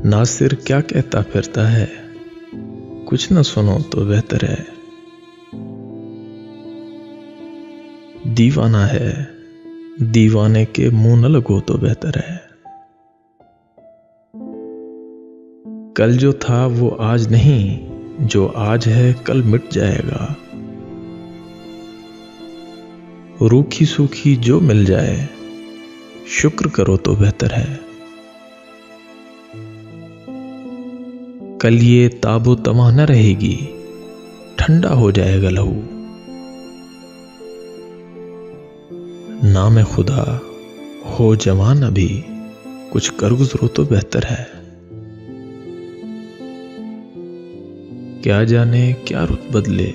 नासिर क्या कहता फिरता है, कुछ न सुनो तो बेहतर है। दीवाना है, दीवाने के मुंह न लगो तो बेहतर है। कल जो था वो आज नहीं, जो आज है कल मिट जाएगा। रूखी सूखी जो मिल जाए, शुक्र करो तो बेहतर है। कल ये ताबो तमा न रहेगी, ठंडा हो जाएगा लहू। नाम खुदा हो जवान अभी, कुछ कर गुजरो तो बेहतर है। क्या जाने क्या रुत बदले,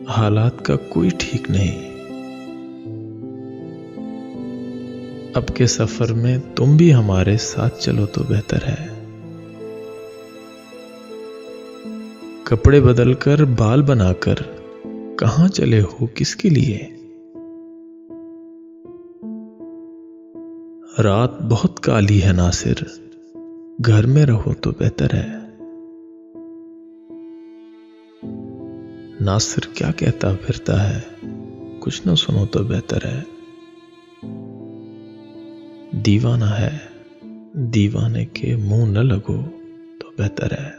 हालात का कोई ठीक नहीं। अब के सफर में तुम भी हमारे साथ चलो तो बेहतर है। कपड़े बदलकर बाल बनाकर कहां चले हो किसके लिए। रात बहुत काली है नासिर, घर में रहो तो बेहतर है। नासिर क्या कहता फिरता है, कुछ न सुनो तो बेहतर है। दीवाना है, दीवाने के मुंह न लगो तो बेहतर है।